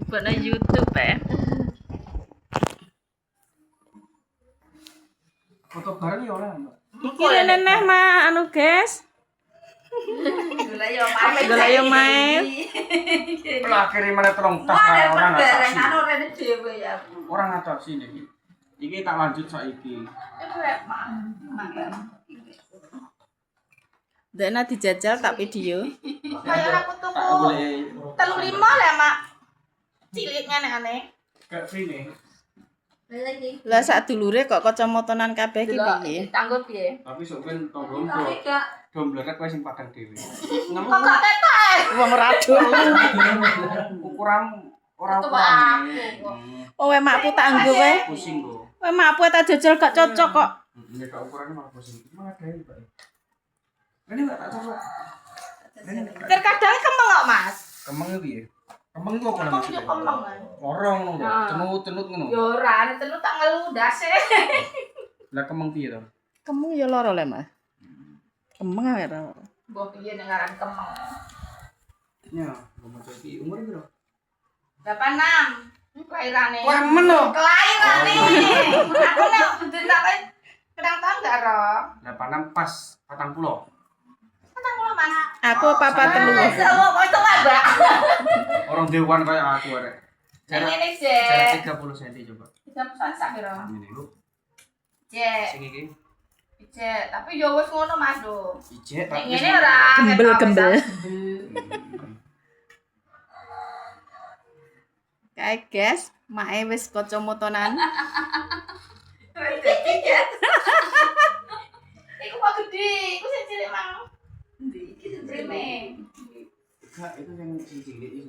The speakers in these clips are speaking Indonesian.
Buat nang YouTube ya. Foto bareng ya oleh, Mbak. Iki neneh mah anu, guys. Dola yo main. Lah kirimane telung tas orang atasi. Orang atasi iki. Iki tak lanjut saiki. Dena dijajal tak video. Kaya aku tuku 35 lah, Mak. Cilik ngene-ngene. Kayak sini. Lah sak dulure kok kacamatanan kabeh iki piye? Tanggo piye? Tapi sok ben tonggo dombleret kowe sing padang dhewe. Kok gak ketok? Wong radul. Ukuran ora Itu ukuran. Oh, we makku tak nggo wae. Pusing kok. We makku tak jajal gak cocok kok. Ini kok ukurannya malah pusing. Malah gawe, Pak. Ini Mbak tak coba. Terkadang kemeng kok, Mas. Kemeng piye? Kemeng itu apa Kemeng namanya? yo kemeng. Lorong ngono lho, Ah. cenut-cenut ngono. Yo ora, nek telu tak ngeludas e. Lah kemeng piye to? Kemeng ya lara le, Mas. Kemeng ae ora. Mbok piye nek ngaran kemeng. Ya, ngomong iki umur piro? 86. Kelairane. Wah, men lho. Kelairane. Aku nek bentar kedang tahun gak ro. 86 pas 40. Ketang kula, Mas. Aku papa telu. Kok itu Mbak? Orang dewan kayak aku arek. Yang Jarak ini, jarak Jek. 30 cm coba. Bisa pesan sak piro? Ini lho. Jek. Sing iki Jek, tapi yo wis ngono, Mas, lho. ijek Nek tapi ngene ora Gembel-gembel. Kae guys, mae wis kacamatanan. Iku kok gede, iku sing cilik mang. Ndi iki sing cilik. Enggak, itu yang sing cilik iki.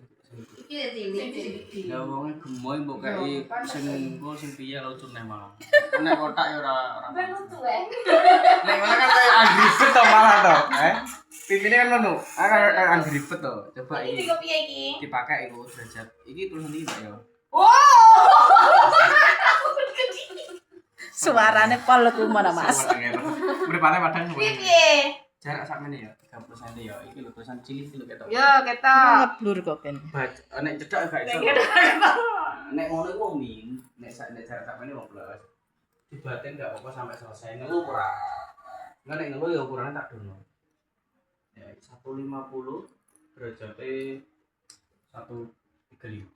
Iki sing cilik. Ya wonge gemoy mbok kei sing engko sing piye lucu neh malah. Nek kotak ya ora Ben lucu wae. Nek ngono kan kayak angribet to malah to, Pipine kan ngono. Kayak angribet to. Coba Iki iki digo piye iki? dipakai iku derajat. Iki tulisan iki Mbak ya. Wow. Suarane pol ku mana, Mas. Mripate padang Piye piye? jarak sakmene ya 30 cm ya. Iki lho tulisan cilik iki lho ketok. Yo, ketok. Ngeblur kok ben. Nek cedhak gak iso. Nek Nek ngono iku wong min, nek jarak sakmene wong blas. Dibaten gak apa-apa sampai selesai. Nelu ora. Enggak nek nelu ya ukurannya tak dono. Ya 150 derajatnya 135.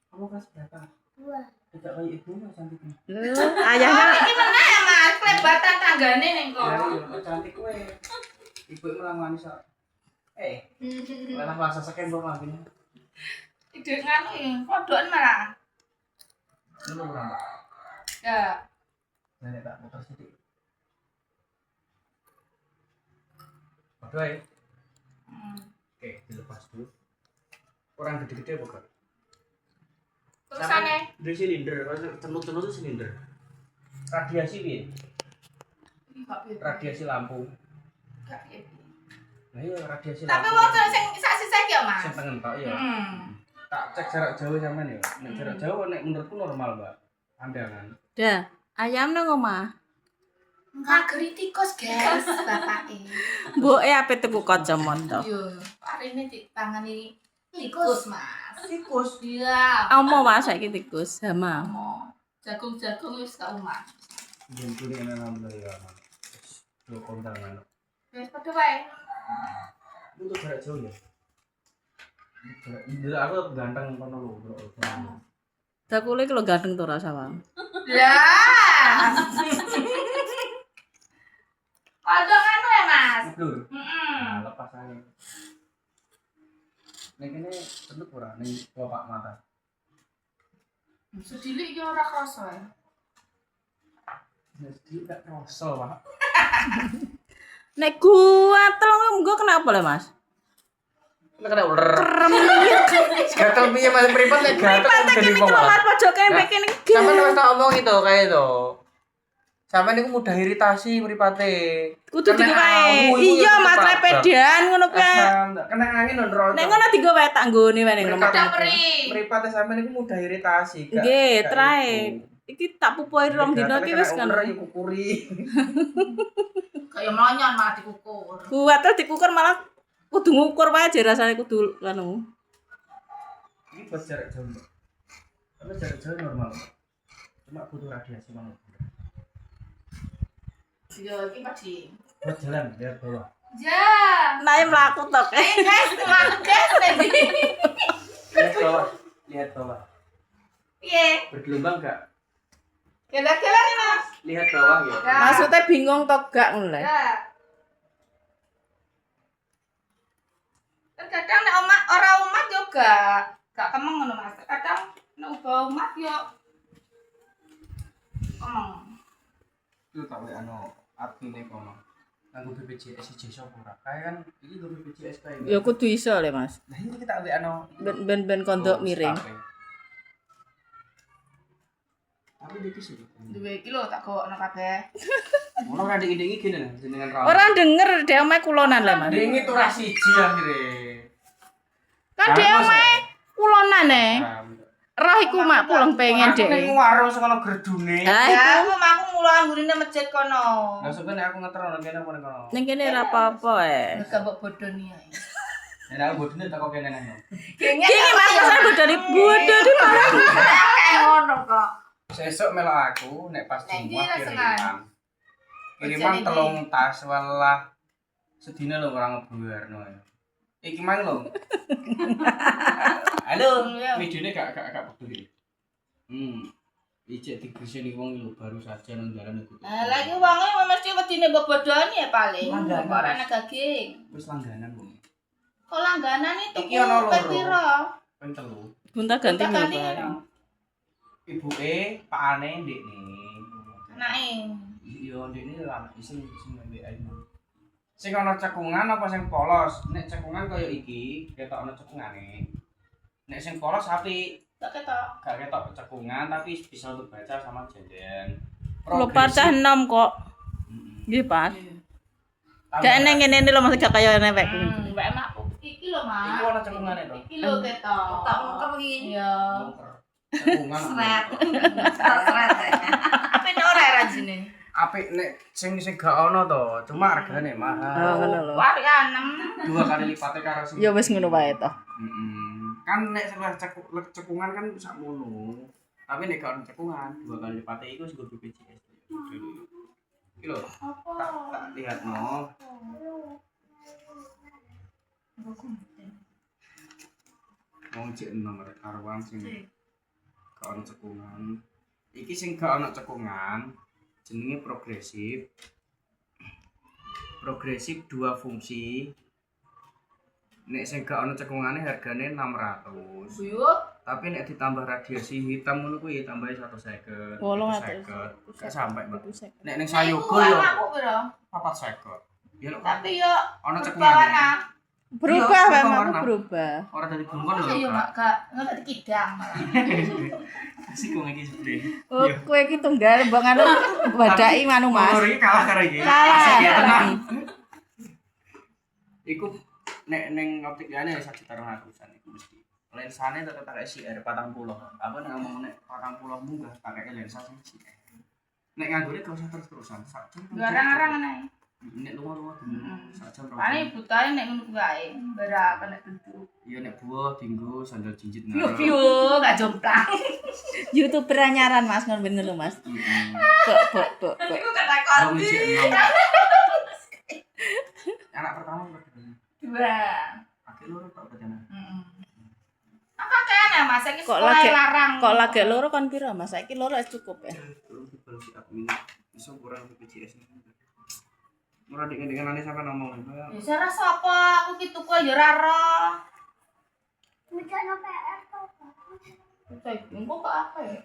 Kamu kelas berapa? 2. Tidak kayak ibu mas cantiknya. Lho, ayahnya Iki meneh ya, Mas. Kelebatan tanggane ning Ya, kono. iya, cantik kowe. Ibu melangani sak. Malah masa seken mbok lagi. Ide nganu ya, podokan malah. Lu ora, Mbak. Ya. Nenek tak motor sithik. Padha ae. Oke, dilepas dulu. Orang gede-gede apa gak? Terusane Dari silinder, kalau cenut-cenut itu silinder. Radiasi piye? iki gak piye. Radiasi lampu. Gak piye. Nah iya radiasi Tapi lampu. wong sing sak sisih ki ya, Mas. Sing tengen tok ya. Hmm. Tak cek jarak jauh sampean ya. Nek jarak jauh nek menurutku normal, Mbak. Pandangan. dah ayam nang omah. Ngageri tikus, guys, bapake. Mboke ape tuku kacamata. Yo, parine ditangani tikus, Mas. Tikus. Iya. Omo Mas saiki tikus sama. Jagung-jagung wis gak omah. Yen kene alhamdulillah ya. Lo kondangan. Wis padha wae. Untuk jarak jauh ya. Jarak aku ganteng kono lho, Bro. Dakule iki lho ganteng to rasa wae. Lah. Kodok anu ya, Mas? Lur. Heeh. Nah, lepas aja. Nek kene cenut ora ning bapak mata. Sedilik iki ora krasa ya. Nek sedih gak krosol, Pak. Nek gua telung engko kenapa le Mas? Nek kena uler. Gatel piye Mas mripat nek gatel Pate jadi kene wong. keluar pojok kene kene. Sampeyan wis tak omong itu kayak itu. Sampeyan niku mudah iritasi mripate. Kudu digo wae. Iya Mas lepedan ngono kuwi. Kena angin ndro. Nek ngono digo wae tak nggone wae ning Kodok omah. peri. Mripate sampeyan niku mudah iritasi. Nggih, trae. Iki tak pupui rong dina iki wis kan. Ora kukuri. Kayak monyon malah dikukur. Kuat terus dikukur malah Kudu ngukur wae aja rasane kudu anu. Ini buat jarak jauh. Tapi jarak jauh normal. Cuma butuh radiasi banget. Yo iki padi. Buat jalan lihat bawah. Ja. Nae mlaku tok. Guys, teman guys nih. Lihat bawah. Lihat bawah. Piye? Bergelombang enggak? Kira-kira nih, Mas. Lihat bawah ya. Maksudnya bingung tok gak ngono lho. Ya. Kadang nek ora umat yo gak kemeng ngono Mas. Kadang nek uga umat yo kemeng. Itu tak wae anu artine kono. Nganggo BPJS siji sapa ora? Kae kan iki nggo BPJS kae. Ya kudu iso le, Mas. Lah ini kita wae anu Ben kondok miring. Tapi iki sih. Duwe iki lho tak gowokno kabeh. Ono ora ndek-ndek iki lho jenengan ra. Ora denger dhek omahe kulonan lho, Mas. Ndek itu ra siji akhire. Kan dhek omahe kulonan e. Roh iku mak pulang pengen Nek dhek. warung sing ana gerdune. Ha Ya, iku aku mulai nggurine masjid kono. Lah sebenarnya aku ngeterno kene apa ning kono. ning kene ora apa-apa Gak mbok bodoni ae. Nek aku bodine tak kok kene nang. Kene Kene Mas saya bodoni bodoni marang. kayak ngono kok. Sesuk melok aku nek pas Nek iki Jumat rasengan. kiriman Bojone telung tas walah sedina lho ora ngebuarno ya. Iki mang lho. Halo, videone gak peduli. Ijek digreseni wong lho baru saja nang jalan iku. Lah iki wonge mesti wedine mbok bodoni ya paling. Langganan. Ora ana daging. Wis langganan wong. Kok langganan itu Iki ana loro. piro? Ping 3. Gunta ganti Ganti ngono. Ibuke pakane ndekne. Anake. Yo ndekne lho anak sing mbek ae. Sing ana cekungan apa sing polos? Nek cekungan kaya iki, ketok ana cekungane. Nek sing polos apik, Tak ketok. gak ketok cekungan tapi bisa untuk baca sama jajan. Lho pacah 6 kok. Nggih, Pas. Gak neng ngene lho Mas gak kaya newek. Mbak emakku. Iki lho, Mas. Iki ana cekungane to. Iki lho ketok. Tak mungker iki. Iya. Cekungan. Sret. Sret. Tapi ora rajine. Apik nek sing gak ana to, cuma regane Oh mahal. ngono lho. Wari 6. 2 kali lipatnya karo sing. Ya wis ngono wae to. Kan nek sebelah cekungan kan sakmono. Tapi nek gak ono cekungan, 2 kali lipatnya iku sing BPJS. Iki lho, tak lihatno. Wong cek nomor karwan sing gak ono cekungan. Iki sing gak ono cekungan jenenge progresif. Progresif 2 fungsi. Nek sing gak ono cekungane hargane 600. Buyut. Tapi nek ditambah radiasi hitam ngono kuwi tambahe 150. 800. Gak sampai, Mbak. 150. Nek ning Sayogo yo Aku piro? 450. Ya lho, Tapi yo ono berubah cekungane. warna. Berubah Iya, wae berubah aku warna. berubah. Ora dadi bungkon lho. Iya, Mak, gak ngerti kidang malah. Sik kok iki sebre. Oh, kowe iki tunggal mbok anu badaki manu Mas. Nomor iki kalah karo iki. Kalah. Asik ya tenang. Iku nek ning optik liyane 1.200-an iku mesti. Lensane tetep pakai CR 40. Apa nek ngomong nek 40 munggah pakai lensa sing CR. Nek nganggone gak usah terus-terusan. Sak jam. Garang-garang ae. Nek lunga-lunga sak jam. Ane butahe nek ngono kuwi berapa nek duduk. Iya nek buah dinggo sandal jinjit Piu gak jomplang. YouTuber anyaran Mas ngono bener lho Mas. Bok. Iku gak takon. Wong ijek enom. Anak pertama berapa? 2. Akhir loro tok bacana. Apa kene Mas iki Kok sekolah lagi- larang. Kok lagi loro kon piro Mas? Saiki loro wis cukup ya. Belum dibalas admin. Iso kurang BPJS. Ora dengan sampe ngomong. Ya ora sapa, aku ki tuku ya ora roh. Hujan PR to. Saya engko kok apa ya?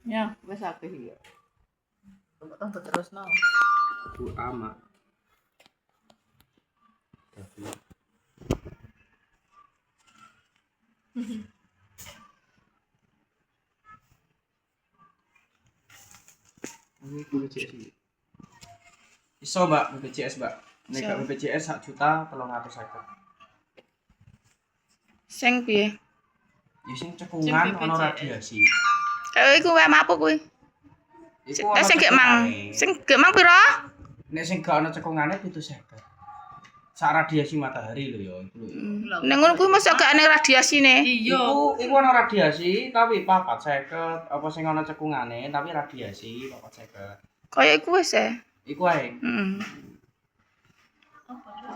Ya, wis akeh iki. Coba tambah terusno. Bu ama. Ini BPJS ini. Iso Mbak BPJS Mbak. Nek gak BPJS 1.350.000. Sing piye? Ya sing cekungan ono radiasi. Iku wae apa kuwi? Iku Sing gek mang. Sing gek mang piro? Nek sing gak ono cekungane 750. Sak radiasi matahari lho ya iku lho. Ning ngono kuwi mosok gak ana radiasine. Iya. Iku ono radiasi tapi 450 apa sing ono cekungane tapi radiasi 450. Kaya iku wis e. Iku ae. Heeh.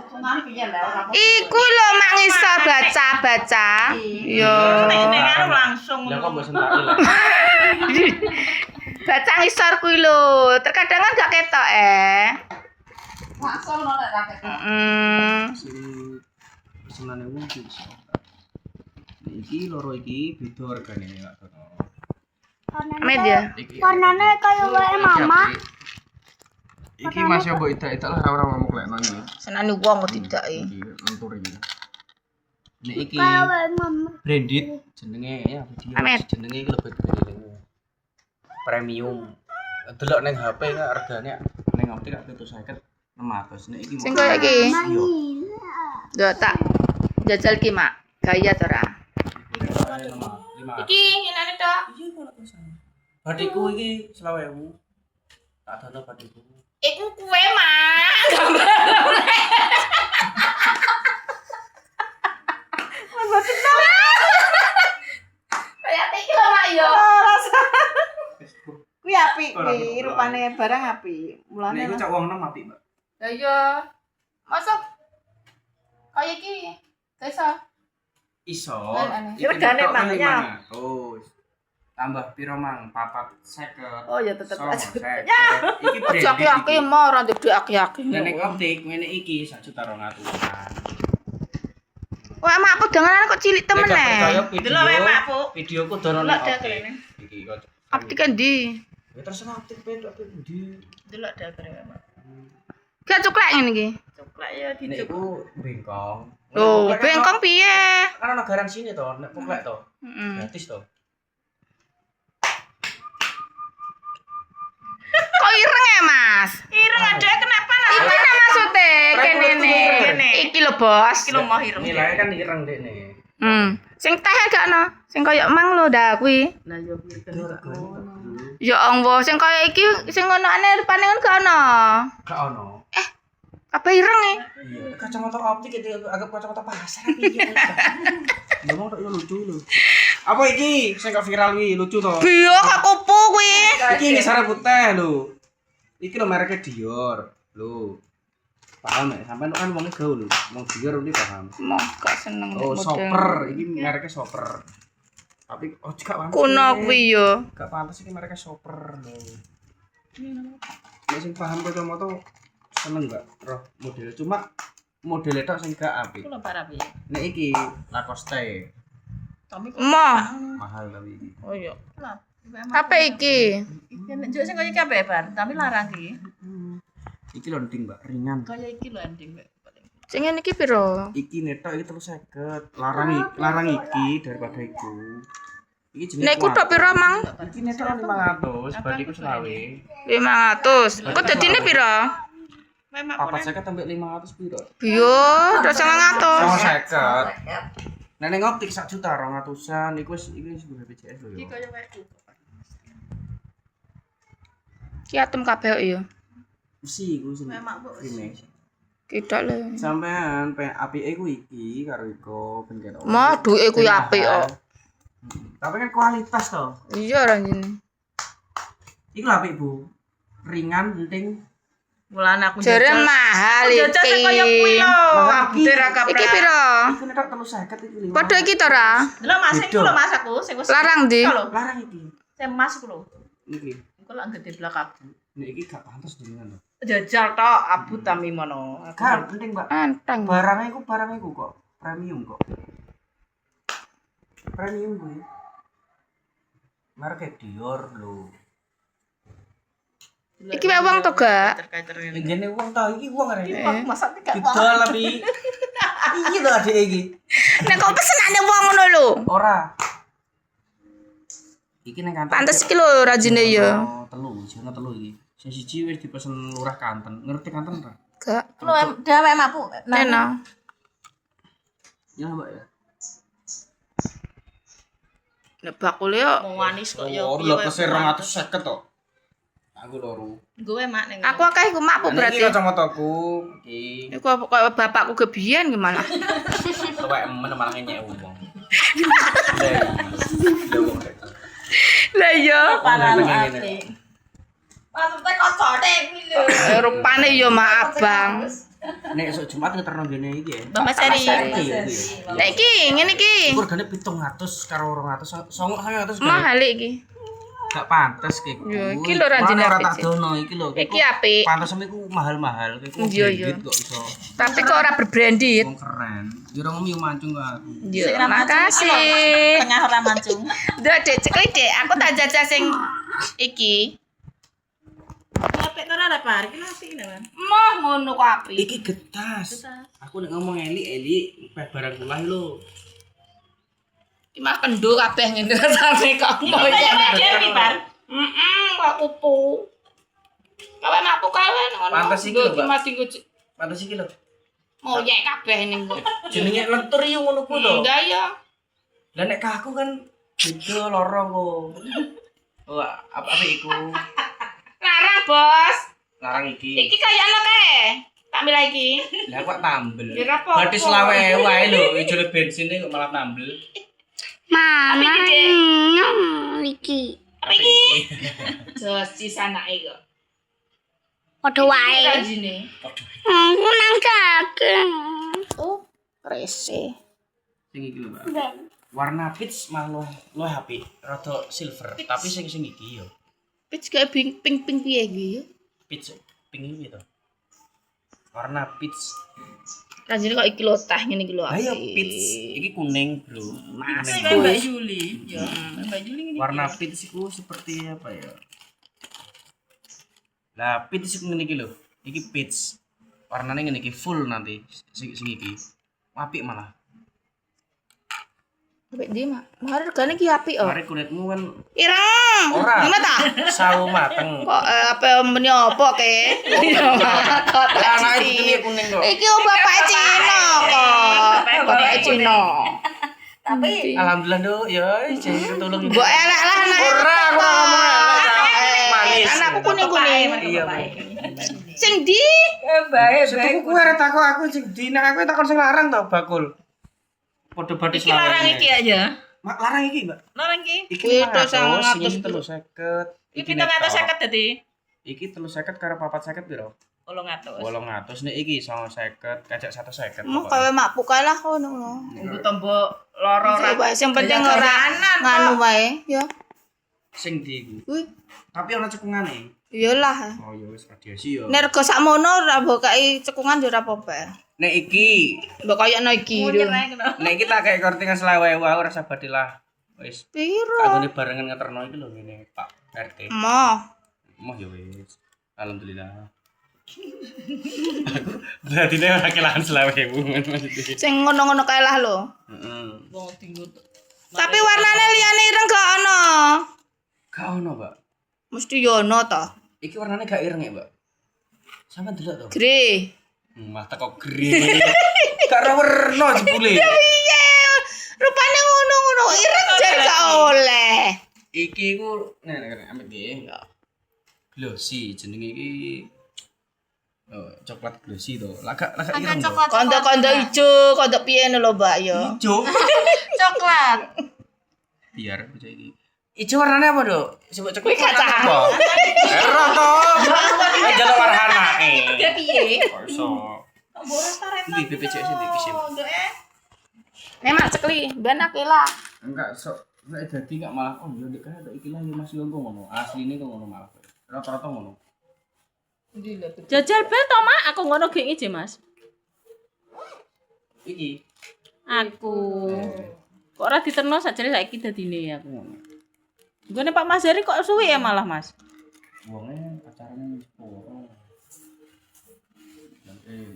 Senang piye lho ora apa. Iku lho mak ngisor baca. Yo. Nek anu langsung. Lah kok mbok sentaki lah. Baca ngisor kuwi lho. Terkadang kan gak ketok Langsung ora raket. Heeh. Sing pesenane wong iki. Iki loro iki beda regane nek gak ono. Media. Warnanya kayak wae mama. Iki masih mbok idak-idak lah ora mau klekno iki. Senane wong kok tidak Iki lentur iki. Nek iki Kayak wae mama. branded jenenge ya video. Amet. Jenenge iki lebih branded. Premium. Delok ning HP kan regane ning optik 750 600. Nek iki Sing kaya iki. Iya. Yo tak jajal ki mak. Gaya to ra. Iki ngene tok. iya kok kesana. Badiku iki 20.000. Tak dono badiku. Iku kuwe mak. Kaya iki lho mak yo. Kuwi apik kuwi, rupane barang apik. Nek Mulane iku cak wong 6 apik, Mbak. Lah iya. Masuk. Kaya iki. Desa. Iso. Aneh. Iki Regane netok kan maknya. 500. Tambah piro mang? 450. Oh ya tetep aja. Ya. Iki branded. Aki-aki iki. mau ora ndek aki-aki. Nek ning optik ngene iki 1.200.000. Wah, mak pedangan kok cilik temen Nek gak percaya e. video. Delok wae, Mak, Bu. Videoku dono Delok ning dah optik. kene. Iki kok. Optik endi? Ya terserah optik pedok ndi. Delok dagere Mak. Gak cuklek ngene iki. Coklak ya Nek dicuk. iku bengkong. Loh, bengkong piye? Kan ana garansine to, nek poklek to. Heeh. Gratis to. Kok ireng ya, Mas? Ireng ada kenapa lah? Iki nah maksude kene ne. Kene. Iki lho, Bos. Iki lho mau ireng. Nilai kan ireng dekne. Sing teh gak ono. Sing kaya emang lho dah kuwi. Lah yo piye Ya Allah, sing kaya iki sing ngono ane rupane kan gak ono. Gak ono. Apa ireng e? Iya, kacamata optik itu agak kacamata pasar piye. Ngomong tok lucu lho. Apa iki sing kok viral wi lucu to? Biyo kok kupu kuwi. Iki ngisare putih lho. Iki lho mereknya Dior. Lho. Paham ya? Sampeyan kan wong gaul. Wong Dior ini paham. Mau gak seneng Oh, model. Shopper. Iki mereknya Shopper. Tapi oh gak pantes. Kuno kuwi yo. Gak pantes iki mereknya Shopper lho. Nek sing paham kacamata seneng gak roh model cuma model tok sing gak apik. Ku lho parah piye. Nek iki Lacoste Tapi kok Moh. mahal tapi iki. Oh iya. lah. Apa iki? Iki nek njuk sing kaya iki apik bar, tapi larang iki. Iki lho nding, Mbak, ringan. Kaya iki lho ending Mbak. Sing ngene iki piro? Iki netok iki 350. Larang iki daripada iku. Iki jenenge. Nek ku tok piro, Mang? Iki netok 500, badiku 20. 500. Kok dadine piro? Memang Papat saya tambah 500 piro? Biyo, 200. 50. Nek ning optik 1 juta 200-an iku wis BPJS lho iki ya. kaya wae. Ki atem kabeh kok yo. Mesti iku sing. Memang kok wis. Remix. Kidak lho. Sampean apike ku iki karo iku ben ketok. Mah duke kuwi apik kok. Tapi kan kualitas to. Iya ora jene. Iku apik, Bu. Ringan, penting. Mulane aku Jare mahal jajal sing kaya kuwi iki. lho. Mahal Aku iki. dira Iki piro? Iku netok 350 iki 500. Padha iki to ra? Delok Mas iki lho Mas aku sing wis Larang ndi? lho. Larang iki. Sing Mas iku lho. Iki. Iku lak gede belakang. Nek iki gak pantes jenengan lho. Jajal tok abut tami mono. Gak penting, Mbak. Anteng. Barangnya iku kok. Premium kok. Premium kuwi. Merek Dior lho. Iki wae wong to gak? Terkait Ngene wong ta iki wong arek. Aku masak tidak Didol tapi iki lho adek iki. Nek kok pesenane wong ngono lho. Ora. Iki ning kantor. Pantes iki lho rajine ya. Telu, jono telu iki. Sing siji wis dipesen lurah Kanten. Ngerti Kanten ora? Gak. Lu dawe mapu. Enak. Ya, Mbak ya. Nek bakule yo Mau manis kok ya Oh, piye lho pesen 250 to. Aku loro. Gue mak ning. Aku akeh iku makku Ini berarti. kacamataku iki. Iku kok bapakku gebiyen gimana? Tuwek emen malah ngenyek wong. Lah iya. Parah lu Pengen ati. Maksudnya kocone kuwi lho. Rupane yo mak abang. Nek esuk Jumat ngeterno ngene iki ya. Bang Mas Eri. Iya, iya. Lah iki ngene iki. Iku regane 700 karo 200, 900 Mahal iki. gak pantes ki. Yo, iki lho ranjene ora apik tak sih. dono iki lho. Iki apik. Pantes iku mahal-mahal. Iku Iya, iya. branded kok iso. Tapi kok ora berbranded. Wong keren. Yo ora ngomong yo mancung kok aku. Yo, Sing ra mancung iki makasih. lho, tengah ora mancung. Dek, Dek, cekli Dek, aku tak jajah sing iki. Apik to ora par, iki apik kan. Moh ngono kok apik. Iki getas. Aku nek ngomong eli barang kulah lho. Iki mah kendo kabeh ngene rasane kok mau ya. Dewi par. Kok kupu. Kawe makku kawe ngono. Pantes iki Lho, lho, Mbak. Mas tinggu Pantes iki lho. mau nyek kabeh ning kok. Jenenge lentur yo ngono ku lho. Enggak ya. Lah nek kaku kan beda lorong kok. Oh, apa iku? Larang, Bos. Larang iki. Iki kayakno kae. Tak milih iki. Lah kok tambel. Ya ora apa-apa. Batis lawe wae lho, ijole bensin kok malah tambel. Mama. Apa iki, Iki. Apa iki? Dosis anake kok. Padha wae. Ranjine. Aku nang daging. Oh, rese. Sing iki lho, Mbak. Warna peach malah luwih apik, rada silver, tapi sing iki yo. Peach kayak pink piye iki ya? Peach pink iki to. Warna peach. Ranjine kok iki lho teh ngene iki lho. Ayo apik. peach, iki kuning, Bro. Mas, Kuning. Kayak Mbak Juli. Ya, Mbak Juli ngene. Warna peach iku seperti apa ya? Lah peach iku ngene iki lho. Iki peach. Warnane ngene iki full nanti sing iki. Apik malah. Apik ndi, Mak? Mari regane iki apik oh. Mari kulitmu kan Ireng. Ora. Gimana ta? sawo mateng. Kok apa meni apa ke? Lah anake putune kuning kok. Iki bapak Cina kok. Bapak Cina. Tapi Alhamdulillah, Nduk. Ya, jadi tolong ibu. Mbok elek lah anak. Ora, aku ora ngomong elek. Manis. Anakku kuning-kuning. Iya, Sing ndi? Setuku kuwi arek takok aku sing di nek aku takon sing larang to, bakul. Padha batis Iki larang iki aja. Mak larang iki, Mbak. Larang iki. Iki Itu 500, 900. sing 350. Iki 750 dadi. Iki 350 karo 450 piro? 800. 800 nek iki 950, kajak 150. Mau kawe makku kae lah ngono. Iku tombo loro Coba sing penting ora nganu wae ya. Sing ndi iku? Kuwi Tapi ana cekungane. iyalah. Oh ya wis radiasi ya. Nek rego sakmono ora mbok kai cekungan yo ora apa-apa. Nek iki, Mbok kayakno iki lho. nek iki tak kayak kortingan selawe wae ora sabadilah. Wis. Piro? Kagone barengan ngeterno iki lho ngene, Pak RT. Moh. Moh ya wis. Alhamdulillah. Aku berarti nek ora kelangan selawe maksudnya. Sing ngono-ngono kae lah lho. Heeh. Wong tinggu. Tapi warnane liyane ireng gak ono. Gak ono, Mbak. Mesti yo ono to. Iki warnane gak ireng ya, Mbak. Sampe delok to. Grey. Mah teko green. Gak ora werna jebule. Piye? Rupane ngono-ngono ireng jar gak oleh. Iki ku nek ambek iki. Glossy jenenge iki. Oh, coklat glossy to. Lagak ireng. to. Kondo-kondo ijo, kondo piye lho, Mbak yo. Ijo. Coklat. Biar baca iki. Ijo warnane apa, Dok? Coba cek. Kuwi kacang. Ero to. Aja lo warna Dia piye? Iso. Iki BPJS iki kisim. Memang cekli, ben akeh lah. Enggak sok nek dadi enggak malah oh ya nek kaya iki lah ya Mas yo ngono. Asline kok ngono malah. Rata-rata ngono. Jajal bel to, Mak. Aku ngono ge iki, Mas. Iki. Aku. Kok ora diterno sakjane saiki dadine aku ngono. Nggone Pak Mas Heri kok suwi ya malah, Mas. Wonge pacarane wis poro.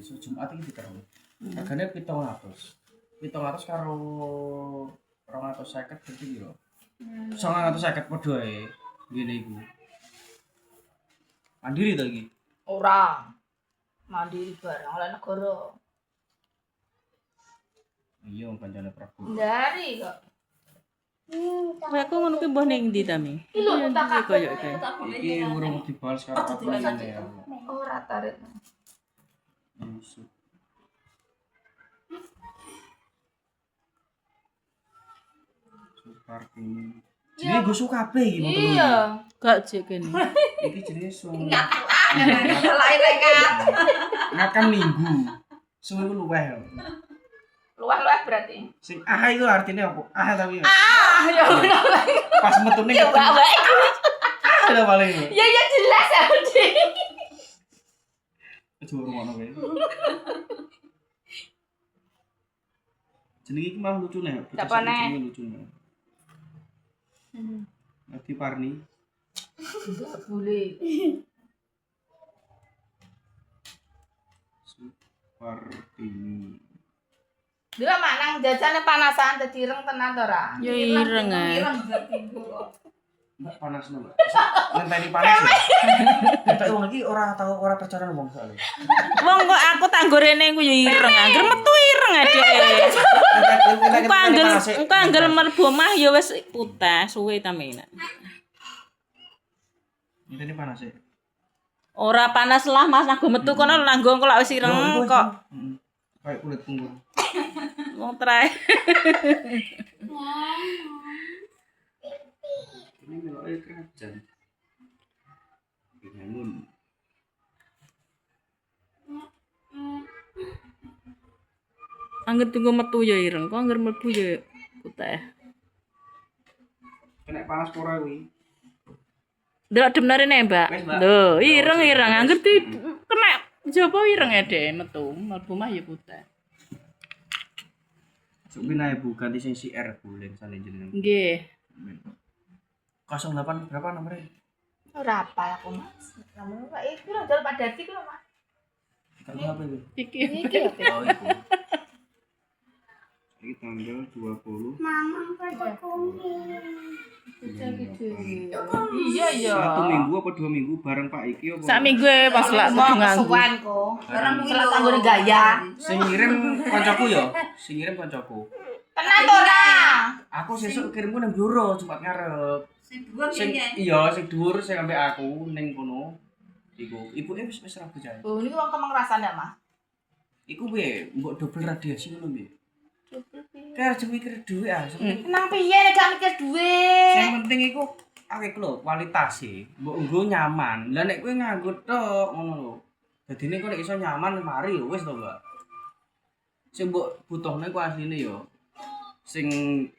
So Jumat iki diterno. Regane 700. 700 karo 250 berarti piro? 950 padha ae. Ngene iku. Mandiri to iki. Ora. Mandiri barang oleh negara. Iya kancane Prabu. Dari kok. Kowe aku ngono ki mbah ning ndi ta Mi? Iki lho tak Iki koyo iki. Iki urung dibales karo aku ngene ya. ora tarik. Yusuf. Supartini. Jadi gue suka kabeh iki motor. Iya. Gak jek kene. Iki jenenge sung. Lain kan. Makan minggu. Suwe ku luweh. Luah-luah berarti. Sing itu artinya apa? Tapi ya. Ya benar. Pas metune Ya baik. ada paling. Ya jelas Aldi. Coba ngono wae. Jenenge iki malah lucu nih. Siapa nih? Lucu nih. Nanti Parni. Enggak boleh. Supartini. Dulu manang jajane panasan dadi ireng tenan to ora? Ya ireng ae. Mbak panas nih, Mbak. Ngenteni panas ya. Tapi wong iki ora percaya wong soalnya. Wong kok aku tanggo rene ku ya ireng, anggere metu ireng adek. Engko anggere mlebu omah ya wis putih suwe ta menak. Ngenteni panas ya. Ora panas lah Mas, aku metu kono nanggo kok lak wis ireng kok. Kayak kulit punggung. Wong trae. Ini melok kerajaan. Bangun. Angger tunggu metu ya ireng, kok angger mlebu ya putih. Kena panas pora kuwi. Ndelok demnare nek, Mbak. Wis, Mbak. Lho, ireng-ireng angger kena jaba ireng ade metu, mlebu mah ya putih. Sok binae Bu ganti sing CR bulen sane jenengan. Nggih. 08 berapa nomornya? Ora apal aku, Mas. Namun Pak iki lho jual Pak Dadi ku lho, Mas. Kan apa itu? Iki. Iki lho. Oh, itu. Ini tanggal 20. Mama pada kumpul. Iya iya. 1 minggu apa 2 minggu bareng Pak Iki apa? Sak minggu pas lak mau nganggo. kesuwen kok. Orang salah tanggone gaya. Sing ngirim koncoku ya. Sing ngirim koncoku. Tenan to ora? Aku sesuk kirimku nang Bluro Jumat ngarep. Sing iya sing dhuwur sing ambek aku ning kono. Iku ibuke wis rabu jae. Oh, ini wong kemeng rasane, Mas. Iku piye? Mbok double radiasi ngono piye? Kayak aja mikir duit ah. Nang piye nek gak mikir duit? Sing penting iku akeh lho kualitas e. Mbok nggo nyaman. Lah nek kowe nganggo tok ngono lho. Dadine kok nek iso nyaman mari ya wis to, Mbak. Sing mbok butuhne ku asline ya sing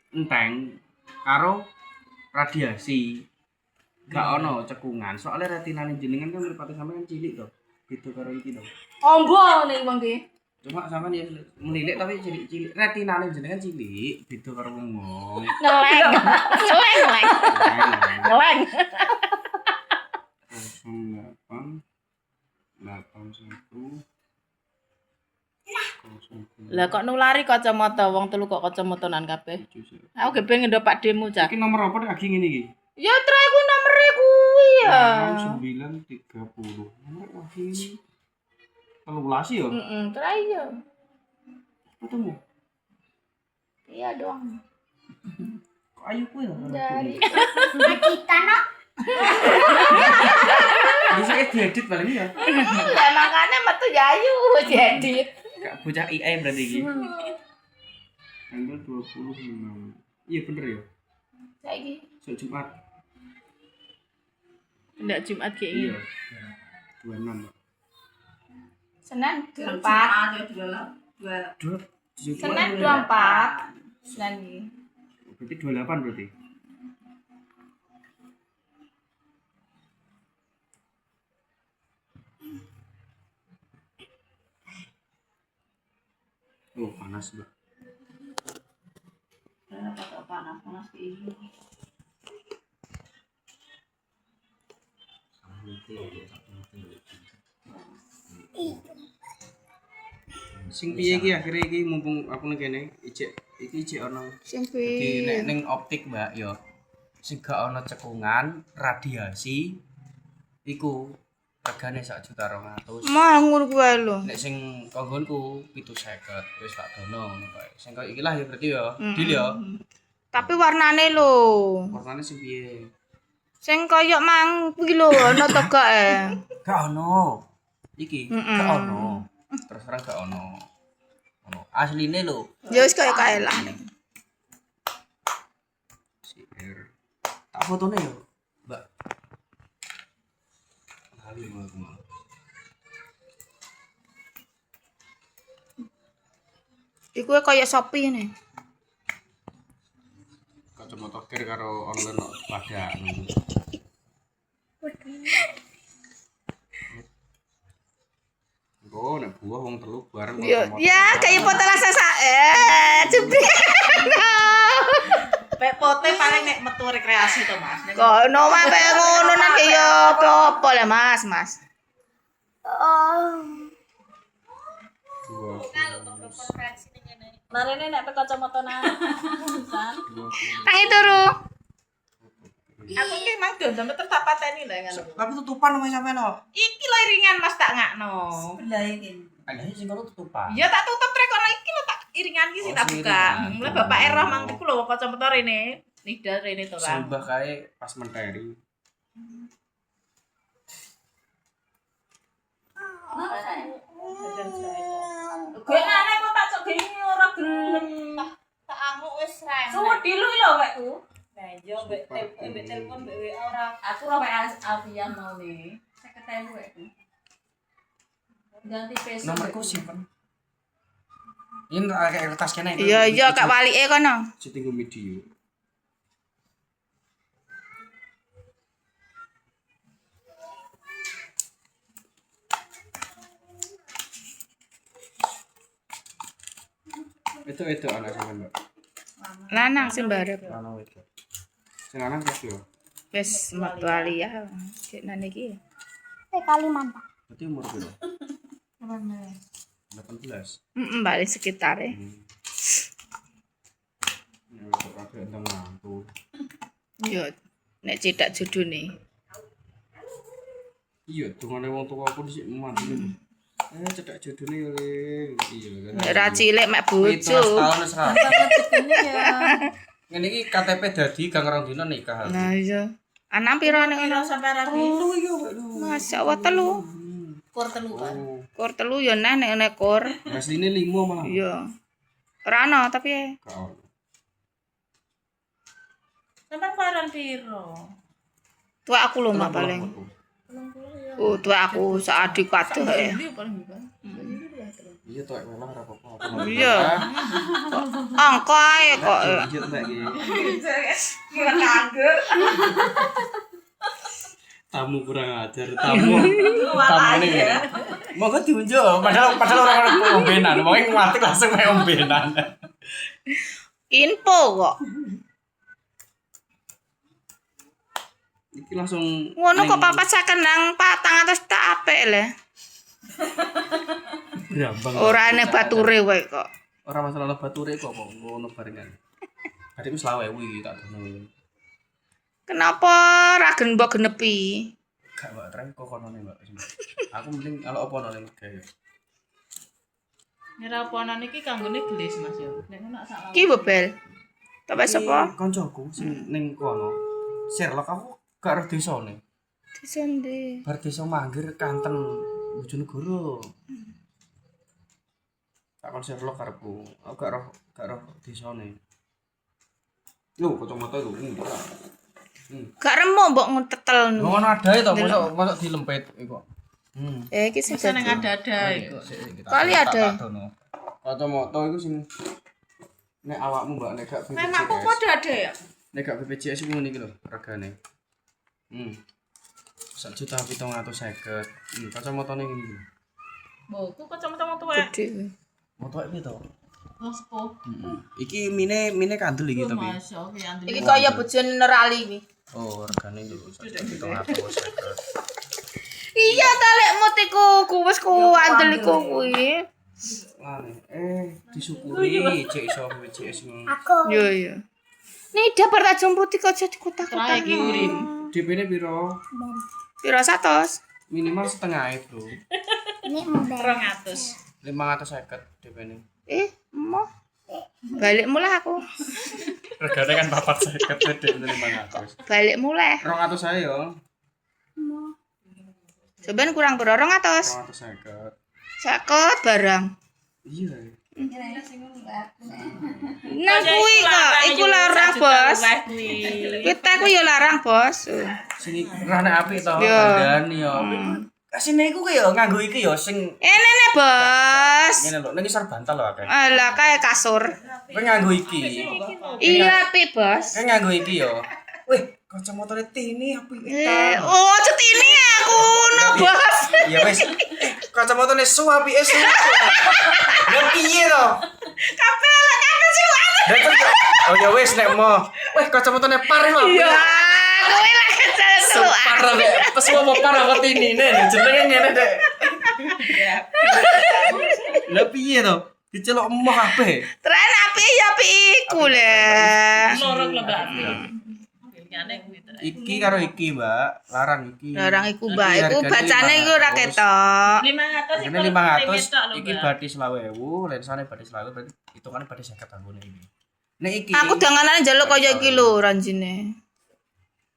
enteng karo radiasi. Gak ono cekungan. Soalnya retinane jenengan kan mripate sampean cilik to. Gitu karo iki to. Ombo nih wong iki. Cuma sampean ya melilik tapi cilik-cilik. Retinane jenengan cilik, beda karo wong. Ngeleng. Ngeleng. Ngeleng. 08 81 Lah kok nulari kacamata wong telu kok kacamatanan kabeh. Aku ge pengen ndo Pak Demu cah. Iki nomor apa nek ngene iki? Ya try ku nomere kuwi ya. 930. Nomor lagi. 13 ya? Try ya. Ketemu. Iya dong. Kok ayu kuwi ya? Dari Kita nak. Bisa diedit paling ya. lah makane metu jayu diedit. Kak bocah IAI berarti iki. Tanggal 26. Iya bener ya. Saiki. Sok Jumat. Ndak Jumat ki Iya. iki. 26. Senin 24. Senin 24. Senin iki. Berarti 28 berarti. Oh, panas, Mbak. Panas iki. Sing piye iki akhire iki mumpung aku ning kene iki ana. Sing Jadi nek ning optik, Mbak, ya sing gak ana cekungan, radiasi iku regane 1.200.000. Mah ngono kuwi lho. Nek sing kanggonku 750 wis tak dono ngono kae. Sing kaya iki lah ya berarti ya. Deal ya. Tapi warnane lho. Warnane sing piye? Sing kaya mang kuwi lho ana to gak Gak ono. Iki Mm-mm. gak ono. Terus terang gak ono. Ono asline lho. Ya wis kaya kae lah. CR. Tak fotone yo, Mbak. Kali aku mau. Iku kaya Shopee nih. Kacamata kir karo online kok pada Engko nek buah wong telu bareng Ya kaya foto lasa jebret. Pek pote paling nek metu rekreasi to Mas. Kok no mape ngono nang ya apa lah Mas. Narene nek pe kacamata nang. Tangi turu. Aku ki mang do sampe tak pateni lho ngono. Tapi tutupan sama sampean kok. Iki lho iringan Mas tak ngakno. Sebelah ini. Ada sing kono tutupan. Ya tak tutup trek kono iki lho tak iringan iki sing tak sing buka. iringan. Mulai bapak Eroh mang iku lho kacamata rene. Nida rene to kan. Sembah kae pas menteri. Gue aneh kok tak cok gini ora gelem. Tak amuk wis ra. Suwe dilu lho wekku. Nah, yo mbek telepon mbek WA ora. Aku ora WA Alfian mau nih. 50.000 wekku. Ganti peso. Nomorku simpen. Ini kayak kertas kene. Iya kak walike kono. Settinggu video. Itu anak sampean, Mbak. Lanang sing barep. Lanang itu. Sing lanang kelas yo. Wis metu aliyah. Cek nang iki. Kalimantan. Berarti umur piro? 18. Balik sekitare. Ya kok kabeh enteng mantu. Yo nek cedak judune. Iya, dungane wong tuwa pun sik mantu. Cedak jodone yo, Ling. Iya kan. Ra cilik mek 17 bojo. tahun wis ra. Rezekine ya. Ngene iki KTP dadi gang rong dina nikah. Nah iya. Anak piro nek ngono? Sampai rapi. Telu iki kok lho. Masyaallah telu. Kur telu kan. Oh, Kur telu yo neh nek kur. asline 5 malah. Iya. Ora ana tapi Gak ono. Sampai paran piro? tua aku lho mak paling. Oh, tua aku sak adik kadoh ya. Iya paling juga. Iya tok memang ora apa-apa. Iya. Angka ae kok. Iya mbak iki. Kira nganggur. Tamu kurang ajar, tamu nih. Monggo diunjuk, padahal orang ombenan, mau ngelatih langsung main ombenan. Info kok. Iki langsung Ngono kok papat saken nang 400 tak apik le. Brambang. Ora ene bature wae kok. Ora masalah bature kok ngono barengan. Adikku 20.000 iki tak dono. Kenapa ra gen mbok genepi? Gak mbak, tren kok konone mbak. Aku mending kalau apa noleng gaya. Nira oponan iki kanggone gelis Mas yo. Nek ngono sak Ki bebel. Tapi sapa? Koncoku sing ning kono. Sherlock aku gak roh desane. Disende. Bar desa Manggir kanten Bojonegoro. Tak kon Sherlock karepku. Aku gak roh desane. Lho, kacamata lho ini. Gak remuk mbok ngetetel. Ngono adae to, mosok dilempet iku. Iki sing bisa nang dadi. ada-ada iku. Kali ada. Kacamata iku sing nek awakmu Mbak nek gak BPJS. Memangku padha ada ya? Nek gak BPJS iku ngene iki lho regane. 1.750.000. Kacamatane ngene iki. Mbokku kacamata tuwek. Gede. Motoke piye to? Oh sepuh. Iki mine kandel iki tapi. Masya Allah. Iki kaya bojone Nerali iki. Oh, regane lho 1.750. Iya ta lek mutiku wis ku andel iku kuwi. Disyukuri cek iso BPJS ngono. Aku. Yo yo. Nida bertajam putih kok jadi kotak-kotak. Terakhir kirim. DP-ne piro? Piro 100? Minimal setengah bro. Ini model. 200. 550 DP-ne. Mau balik mulai aku. Regane kan 450 gede 500. Balik mulai. 200 saya yo. Coba kurang berapa 200. 250. Sakot barang. Iya. Nah kuwi kok iku larang, Bos. Kita ku yo larang, Bos. Sini rane apik to, Yo. kandhani yo. Kasine iku ki yo nganggo iki yo sing Ene Bos. ngene lho, ning isor bantal lho akeh. Alah kayak kasur. Kowe nganggo iki. Iya api, Bos. Kowe nganggo iki yo. Wih, kacamatane Tini apik Oh, cetini aku no, Bos. Ya wis. Kacamatane su apike su. Lah piye to? Kabeh sih Lah terus oh ya wis nek mau. Wih, kacamatane par lho. ya, kowe lah kecel keluar. Parah deh, pas mau parah kok Tini nih, jenenge ngene dek. Lah piye to? Dicelok emoh kabeh. Tren api ya api iku lah. Lorong lo berarti. Nyane kuwi to. Iki karo iki, Mbak. Larang iki. Larang iku, Mbak. Iku bacane iku ora ketok. 500 Ini 500, iki bathi 20.000, lensane bathi 20.000 berarti hitungane bathi 50 tanggone iki. Nek iki Aku danganane njaluk kaya iki lho ranjine.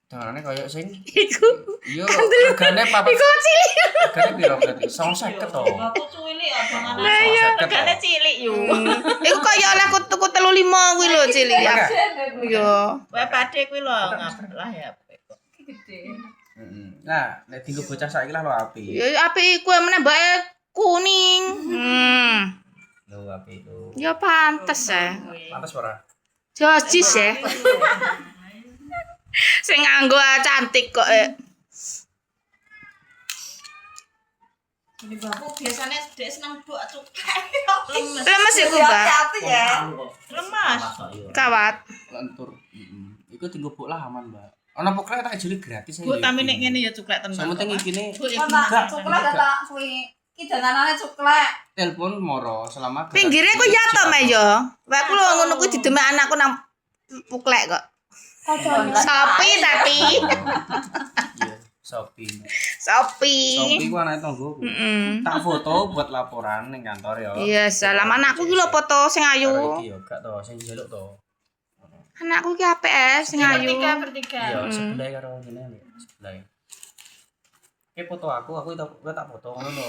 dangane koyo sing Iku iya regane papat. iku cilik. Regane piro berarti? 150 to. Aku cilik abangan. Lah iya, Regane cilik yo. Iku kaya oleh aku tuku 35 kuwi lho cilik. Iya. Wae padhe kuwi lho ngapet lah ya. Heeh. Nah, nek dienggo bocah saiki lah lo apik. Ya api iku meneh mbake kuning. Lho apik itu. Ya pantes ya. Pantes ora? Jojis ya. Sing nganggo cantik kok. Ini bapak biasanya dia seneng buat cukai. Lemes iku, Mbak. Lemas. Kawat. Lentur. Heeh. Iku dienggo buk lah aman, Mbak. Ana pokoke tak jeli gratis Bu tapi nek ngene ya cuklek tenan. Sing penting ikine Bu ya Coklat tak suwi. Ki danganane coklat. telepon moro selama Pinggire ku ya to, Me yo. Wae aku lho ngono kuwi didemek anakku nang puklek kok. Sopi tapi. Iya, Shopee. Sopi. Shopee ku anake tanggoku. Tak foto buat laporan ning kantor ya. Iya, salam anakku ki lho foto sing Karo ayu. iki yo gak to sing njaluk to. Anakku ki APS sing ayu. Bertiga. Iya, sebelah karo ngene sebelah. Oke foto aku tak foto ngono lho.